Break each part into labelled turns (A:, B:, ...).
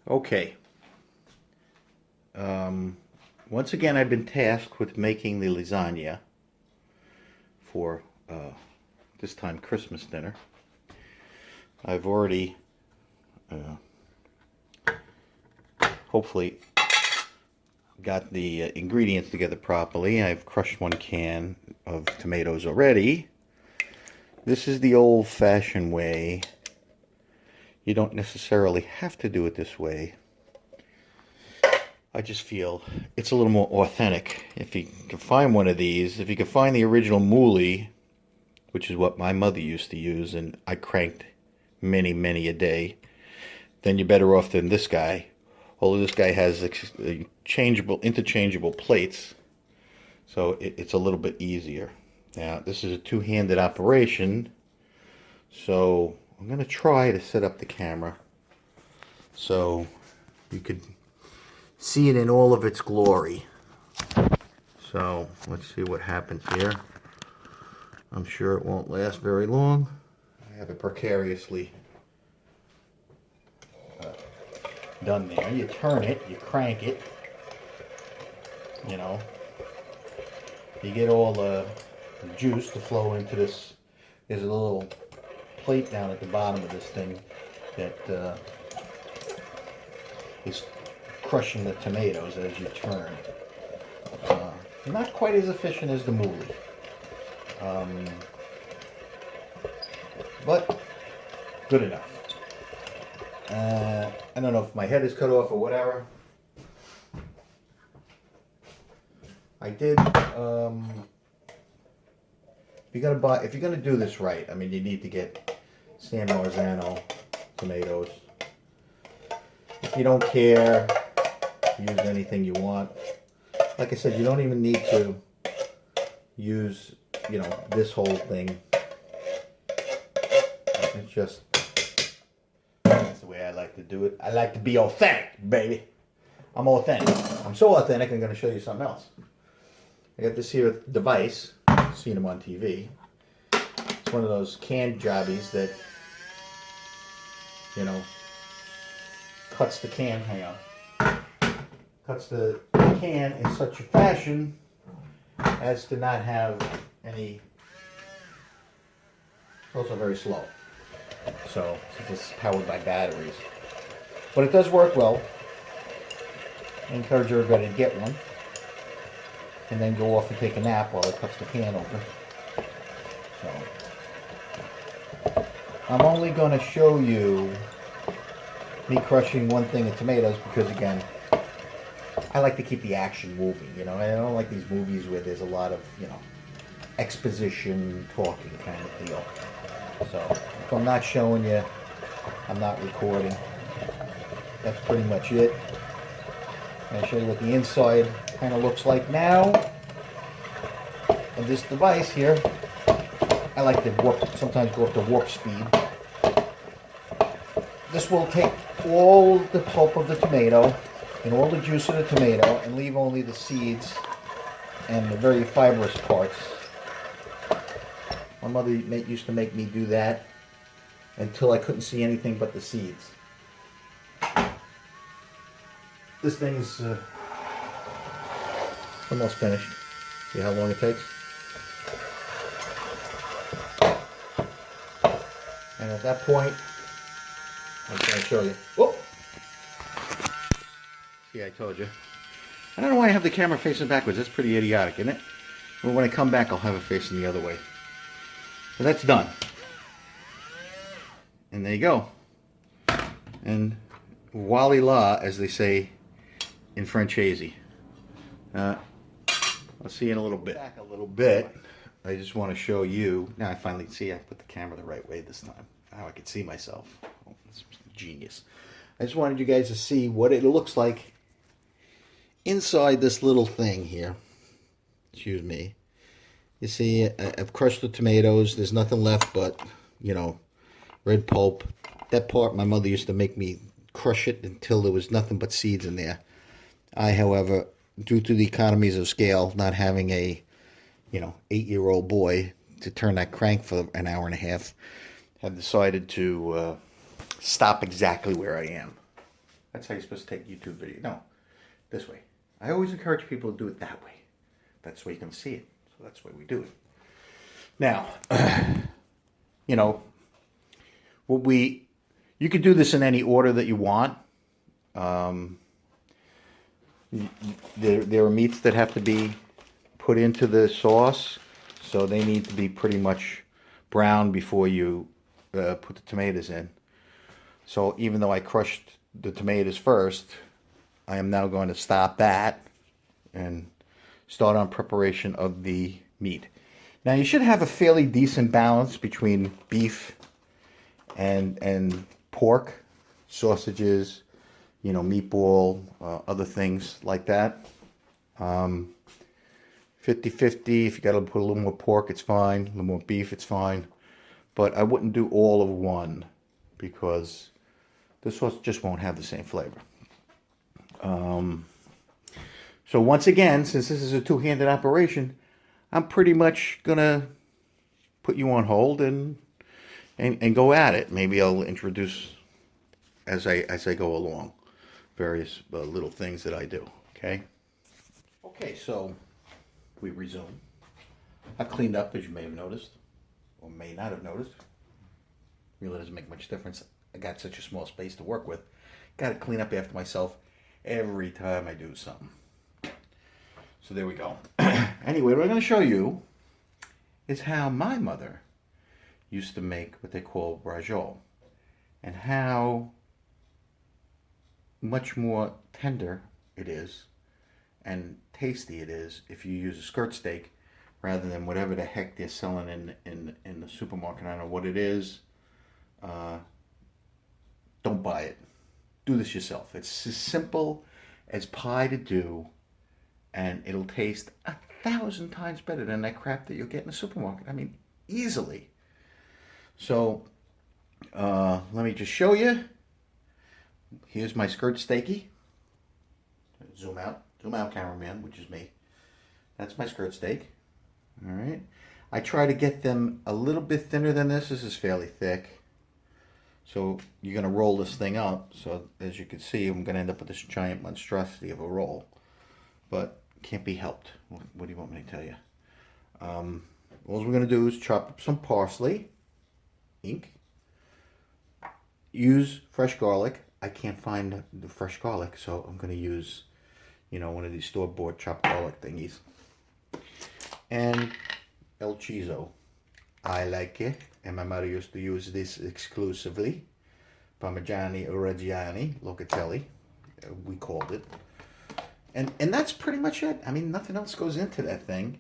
A: Okay. Once again, I've been tasked with making the lasagna for this time Christmas dinner. I've already hopefully got the ingredients together properly. I've crushed 1 can of tomatoes already. This is the old-fashioned way. You don't necessarily have to do it this way. I just feel it's a little more authentic. If you can find one of these, if you can find the original Mooli, which is what my mother used to use, and I cranked many, many a day, then you're better off than this guy. Although this guy has interchangeable plates, so it's a little bit easier. Now, this is a two-handed operation, so I'm going to try to set up the camera so you could see it in all of its glory. So let's see what happens here. I'm sure it won't last very long. I have it precariously done there. You turn it, you crank it, you know, you get all the juice to flow into this. There's a little plate down at the bottom of this thing that is crushing the tomatoes as you turn. Not quite as efficient as the Mooli, but good enough. I don't know if my head is cut off or whatever. I did. If you're gonna do this right, I mean, you need to get San Marzano tomatoes. If you don't care, use anything you want. Like I said, you don't even need to use, you know, this whole thing. It's just, that's the way I like to do it. I like to be authentic, baby. I'm authentic. I'm so authentic, I'm going to show you something else. I got this here device. You've seen them on TV. It's one of those canned jobbies that, you know, cuts the can. Hang on. Cuts the can in such a fashion as to not have any. It's also very slow. So it's powered by batteries. But it does work well. I encourage everybody to get one. And then go off and take a nap while it cuts the can open. So I'm only going to show you me crushing 1 thing of tomatoes because, again, I like to keep the action moving. You know, I don't like these movies where there's a lot of, you know, exposition, talking kind of deal. So if I'm not showing you, I'm not recording. That's pretty much it. I'm going to show you what the inside kind of looks like now. And this device here, I like to sometimes go up to warp speed. This will take all the pulp of the tomato and all the juice of the tomato and leave only the seeds and the very fibrous parts. My mother used to make me do that until I couldn't see anything but the seeds. This thing's almost finished. See how long it takes? And at that point, I'm going to show you. Whoop! See, I told you. I don't know why I have the camera facing backwards. That's pretty idiotic, isn't it? Well, when I come back, I'll have it facing the other way. But that's done. And there you go. And voila, as they say in Frenchese. I'll see you in a little bit. Back a little bit. I just want to show you. Now I finally see I put the camera the right way this time. Now I can see myself. Oh, that's genius. I just wanted you guys to see what it looks like inside this little thing here. Excuse me. You see, I've crushed the tomatoes. There's nothing left but, you know, red pulp. That part my mother used to make me crush it until there was nothing but seeds in there. I, however, due to the economies of scale, not having a, you know, 8-year-old boy to turn that crank for an hour and a half, have decided to stop exactly where I am. That's how you're supposed to take YouTube video. No, this way. I always encourage people to do it that way. That's the way you can see it. So that's the way we do it. Now, you know, you could do this in any order that you want. There are meats that have to be put into the sauce, so they need to be pretty much brown before you put the tomatoes in. So even though I crushed the tomatoes first, I am now going to stop that and start on preparation of the meat. Now you should have a fairly decent balance between beef and pork, sausages, you know, meatball, other things like that. 50-50, if you got to put a little more pork, it's fine. A little more beef, it's fine. But I wouldn't do all of one because the sauce just won't have the same flavor. So once again, since this is a two-handed operation, I'm pretty much going to put you on hold and go at it. Maybe I'll introduce as I go along various little things that I do. Okay. Okay, so we resume. I cleaned up, as you may have noticed, or may not have noticed. Really doesn't make much difference. I got such a small space to work with. Got to clean up after myself every time I do something. So there we go. Anyway, what I'm going to show you is how my mother used to make what they call brajol, and how much more tender it is and tasty it is if you use a skirt steak rather than whatever the heck they're selling in the supermarket. I don't know what it is. Don't buy it. Do this yourself. It's as simple as pie to do, and it'll taste 1,000 times better than that crap that you'll get in the supermarket. I mean, easily. So, let me just show you. Here's my skirt steaky. Zoom out, cameraman, which is me. That's my skirt steak. All right. I try to get them a little bit thinner than this. This is fairly thick. So you're going to roll this thing up. So as you can see, I'm going to end up with this giant monstrosity of a roll. But can't be helped. What do you want me to tell you? All we're going to do is chop up some parsley, use fresh garlic. I can't find the fresh garlic, so I'm going to use, you know, one of these store-bought chopped garlic thingies. And El Chizo. I like it, and my mother used to use this exclusively. Parmigiani Reggiani Locatelli, we called it. And that's pretty much it. I mean, nothing else goes into that thing.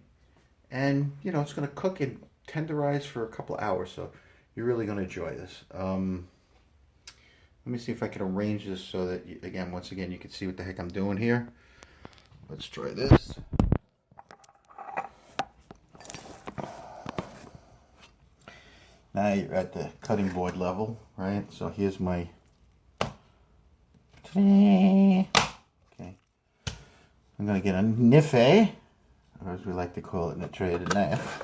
A: And, you know, it's going to cook and tenderize for a couple of hours, so you're really going to enjoy this. Let me see if I can arrange this so that, once again, you can see what the heck I'm doing here. Let's try this. Now you're at the cutting board level, right? So here's my... Okay. I'm going to get a niffy, or as we like to call it in the trade, a knife.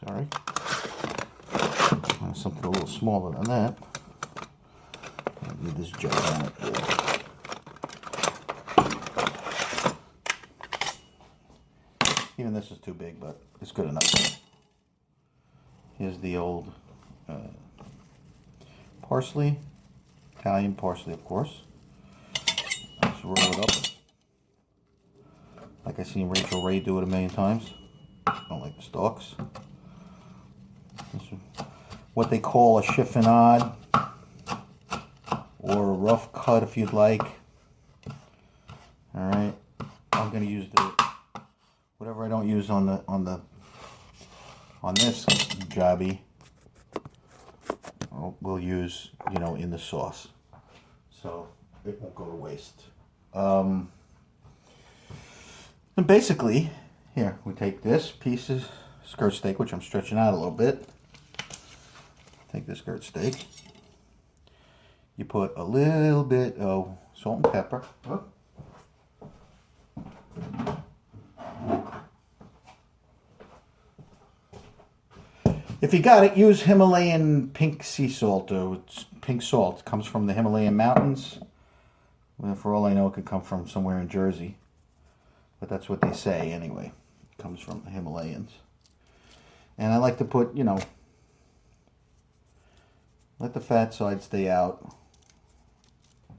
A: Sorry. Something a little smaller than that. I need this gigantic board. Even this is too big, but it's good enough. Here's the old parsley, Italian parsley, of course. Let's roll it up, like I've seen Rachel Ray do it a million times. Don't like the stalks. What they call a chiffonade, or a rough cut if you'd like. All right, I'm going to use whatever I don't use on this jobby. We'll use, you know, in the sauce, so it won't go to waste. And basically, here we take this piece of skirt steak, which I'm stretching out a little bit. Take this skirt steak. You put a little bit of salt and pepper. Oh. If you got it, use Himalayan pink sea salt. It's pink salt. It comes from the Himalayan mountains. Well, for all I know, it could come from somewhere in Jersey. But that's what they say anyway. It comes from the Himalayas. And I like to put, you know, let the fat side stay out.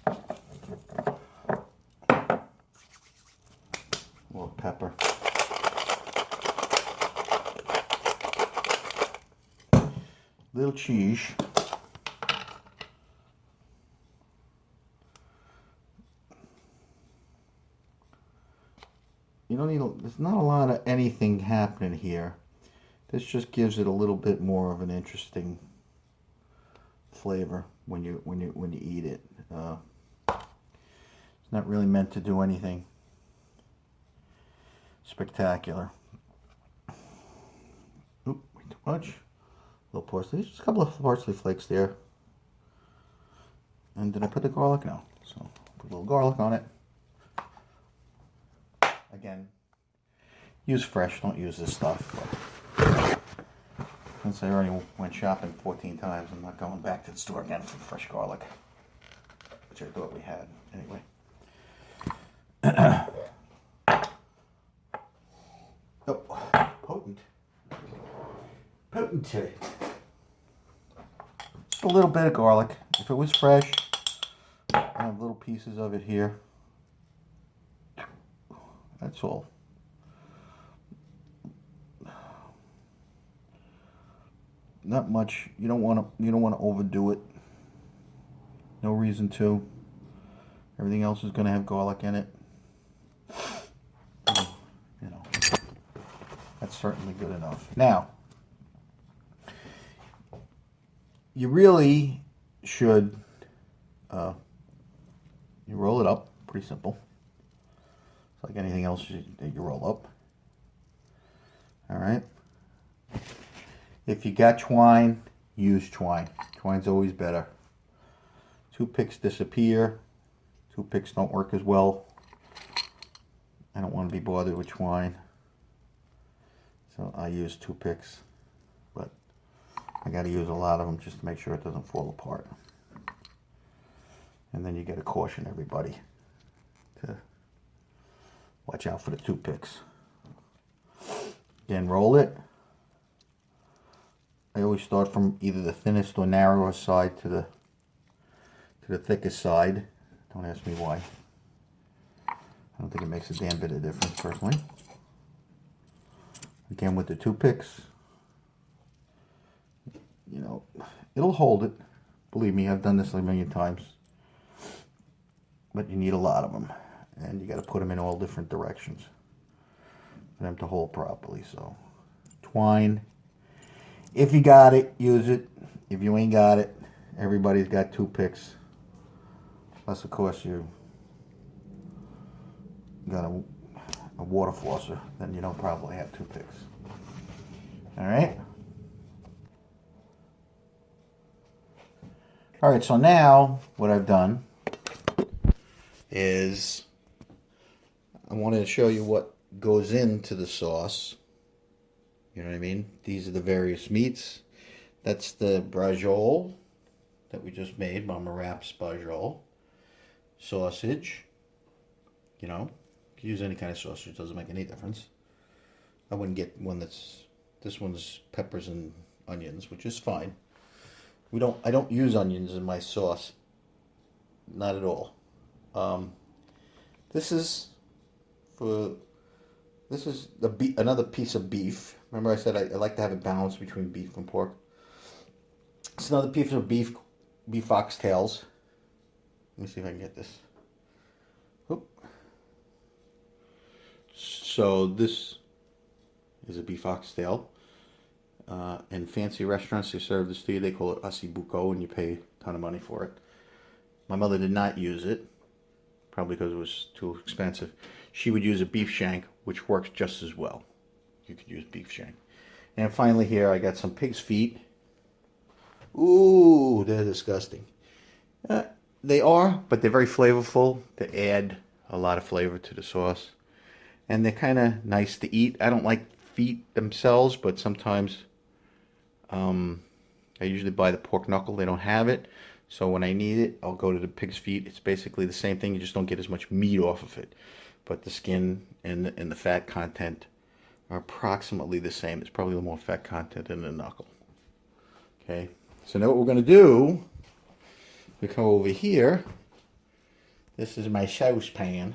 A: A little pepper. Little cheese. You don't need, there's not a lot of anything happening here. This just gives it a little bit more of an interesting flavor when you eat it. It's not really meant to do anything spectacular. Oop, too much. A little parsley. Just a couple of parsley flakes there. And did I put the garlic? No. So put a little garlic on it. Again, use fresh. Don't use this stuff. But since I already went shopping 14 times, I'm not going back to the store again for fresh garlic, which I thought we had anyway. Oh, potent. Potent. Just a little bit of garlic. If it was fresh, I have little pieces of it here. That's all. Not much. You don't want to overdo it. No reason to. Everything else is going to have garlic in it. You know, that's certainly good enough. Now, you really should. You roll it up. Pretty simple. It's like anything else that you roll up. All right. If you got twine, use twine. Twine's always better. Toothpicks disappear. Toothpicks don't work as well. I don't want to be bothered with twine. So I use toothpicks. But I got to use a lot of them just to make sure it doesn't fall apart. And then you got to caution everybody to watch out for the toothpicks. Again, roll it. I always start from either the thinnest or narrowest side to the thickest side. Don't ask me why. I don't think it makes a damn bit of difference personally. Again with the toothpicks, you know, it'll hold it. Believe me, I've done this a million times. But you need a lot of them. And you got to put them in all different directions for them to hold properly. So, twine. If you got it, use it. If you ain't got it, everybody's got toothpicks. Unless, of course, you got a water flosser, then you don't probably have toothpicks. All right? All right, so now what I've done is I wanted to show you what goes into the sauce. You know what I mean? These are the various meats. That's the brajol that we just made, Mama Wrap's brajol. Sausage. You know, you can use any kind of sausage, doesn't make any difference. I wouldn't get one that's, this one's peppers and onions, which is fine. I don't use onions in my sauce. Not at all. This is another piece of beef. Remember I said I like to have a balance between beef and pork. It's another piece of beef oxtails. Let me see if I can get this. Oop. So this is a beef oxtail. In fancy restaurants, they serve this to you. They call it asibuco, and you pay a ton of money for it. My mother did not use it, probably because it was too expensive. She would use a beef shank, which works just as well. You could use beef shank. And finally here, I got some pig's feet. Ooh, they're disgusting. They are, but they're very flavorful. They add a lot of flavor to the sauce. And they're kind of nice to eat. I don't like feet themselves, but sometimes I usually buy the pork knuckle. They don't have it. So when I need it, I'll go to the pig's feet. It's basically the same thing. You just don't get as much meat off of it. But the skin and the fat content are approximately the same. It's probably a little more fat content in the knuckle. Okay. So now what we're going to do, we come over here. This is my sauce pan.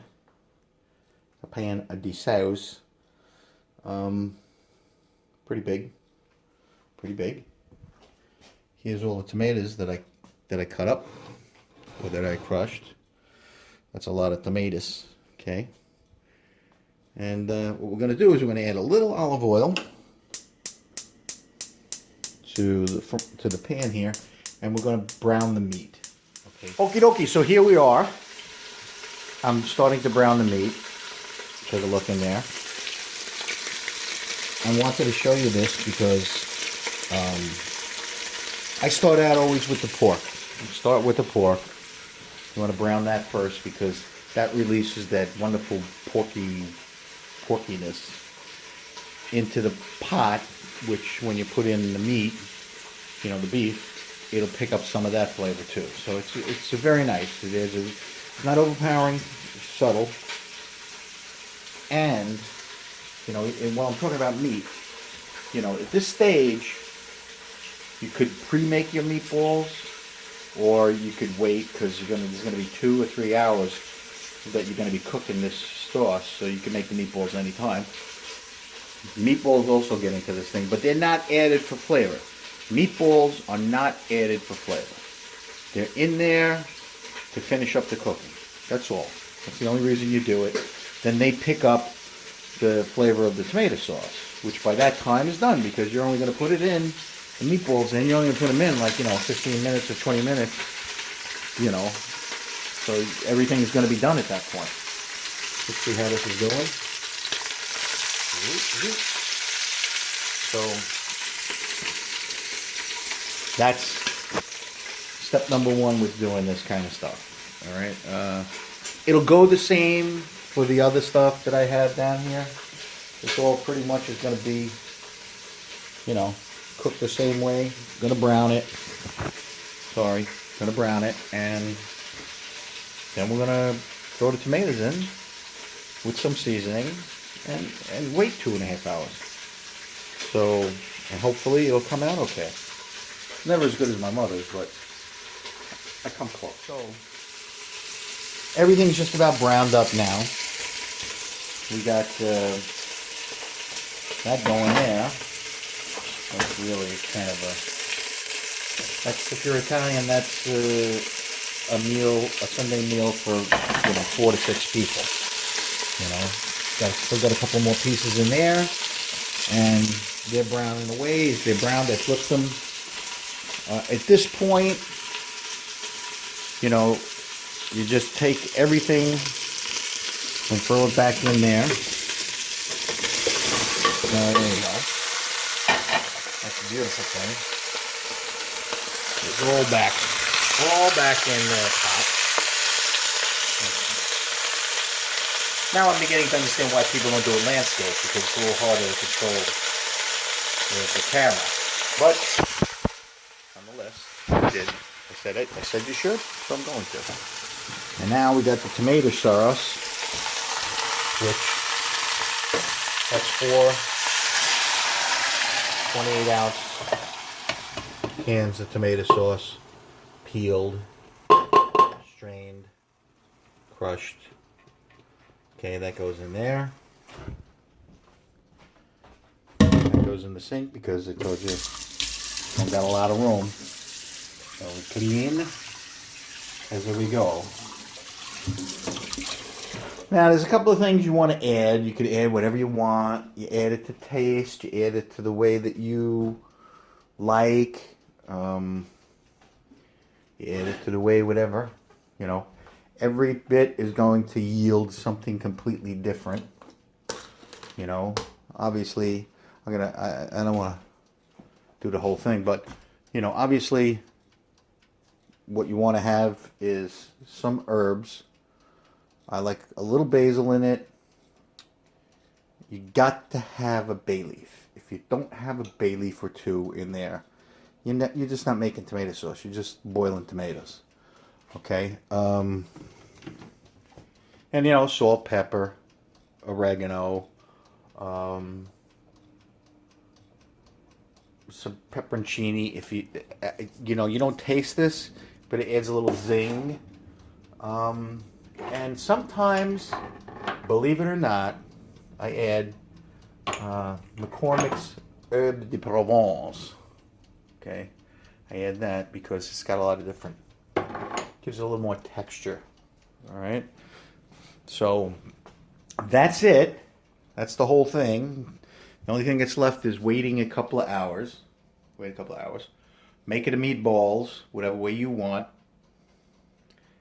A: A pan of the sauce. Pretty big. Pretty big. Here's all the tomatoes that I cut up, or that I crushed. That's a lot of tomatoes. Okay. And what we're going to do is we're going to add a little olive oil to the pan here, and we're going to brown the meat. Okay. Okie dokie. So here we are. I'm starting to brown the meat. Take a look in there. I wanted to show you this because I start out always with the pork. Start with the pork. You want to brown that first because that releases that wonderful porkiness into the pot, which when you put in the meat, you know, the beef, it'll pick up some of that flavor too. So it's a very nice. It's not overpowering, it's subtle. And, you know, and while I'm talking about meat, you know, at this stage, you could pre-make your meatballs, or you could wait because there's going to be 2 or 3 hours that you're going to be cooking this sauce, so you can make the meatballs anytime. Meatballs also get into this thing, but they're not added for flavor. Meatballs are not added for flavor. They're in there to finish up the cooking. That's all. That's the only reason you do it. Then they pick up the flavor of the tomato sauce, which by that time is done because you're only going to put it in, the meatballs in, you're only going to put them in like, you know, 15 minutes or 20 minutes, you know. So everything is going to be done at that point. Let's see how this is going. So that's step number 1 with doing this kind of stuff. All right. It'll go the same for the other stuff that I have down here. It's all pretty much is going to be, you know, cooked the same way. Going to brown it. Sorry. Going to brown it. And then we're going to throw the tomatoes in with some seasoning and wait 2.5 hours. So, and hopefully it'll come out okay. Never as good as my mother's, but I come close. So, everything's just about browned up now. We got that going there. That's really kind of that's, if you're Italian, that's a Sunday meal for, you know, 4 to 6 people. You know, still got a couple more pieces in there, and they're browning away. As they're browned, I flipped them. At this point, you know, you just take everything and throw it back in there. There you go. That's a beautiful thing. It's all back in the pot. Now I'm beginning to understand why people don't do a landscape, because it's a little harder to control the camera. But nonetheless, I did. I said you should, so I'm going to. And now we got the tomato sauce, which that's 4 28-ounce cans of tomato sauce, peeled, strained, crushed. Okay, that goes in there. That goes in the sink because I told you I've got a lot of room. So we clean as we go. Now, there's a couple of things you want to add. You could add whatever you want. You add it to taste. You add it to the way that you like. You add it to the way whatever. You know, every bit is going to yield something completely different. You know, obviously, I don't want to do the whole thing, but you know, obviously, what you want to have is some herbs. I like a little basil in it. You got to have a bay leaf. if you don't have a bay leaf or two in there, you're just not making tomato sauce. You're just boiling tomatoes. Okay? And, salt, pepper, oregano, some pepperoncini. If you don't taste this, but it adds a little zing. And sometimes, believe it or not, I add McCormick's Herbe de Provence. Okay, I add that because it's got a lot of different, gives it a little more texture. All right, so that's it. That's the whole thing. The only thing that's left is waiting a couple of hours. Wait a couple of hours. Make it a meatballs, whatever way you want.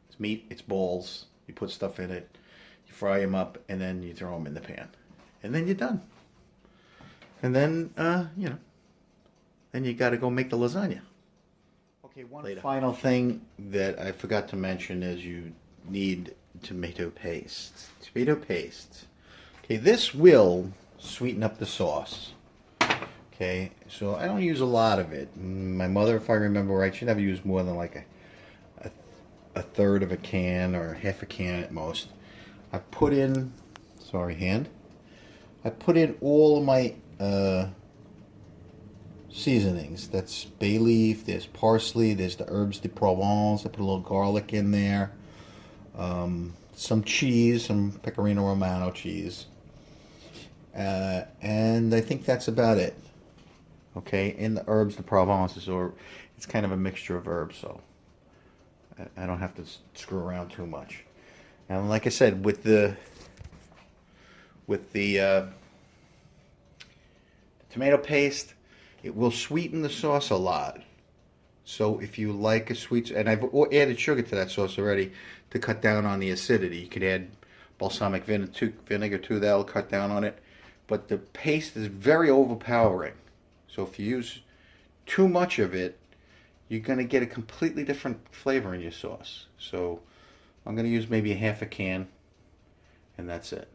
A: It's meat, it's balls. You put stuff in it, you fry them up, and then you throw them in the pan. And then you're done. And then, then you got to go make the lasagna. Okay, one final thing that I forgot to mention is you need tomato paste. Tomato paste. Okay, this will sweeten up the sauce. Okay, so I don't use a lot of it. My mother, if I remember right, she never used more than like a third of a can or half a can at most. I put in, sorry hand, I put in all of my seasonings. That's bay leaf, there's parsley, there's the herbes de Provence. I put a little garlic in there. Some cheese, some Pecorino Romano cheese. And I think that's about it. Okay, in the herbes de Provence, it's kind of a mixture of herbs, so I don't have to screw around too much. And like I said, with the tomato paste, it will sweeten the sauce a lot. So if you like a sweet, and I've added sugar to that sauce already to cut down on the acidity. You could add balsamic vinegar too, that'll cut down on it. But the paste is very overpowering. So if you use too much of it, you're going to get a completely different flavor in your sauce. So I'm going to use maybe half a can, and that's it.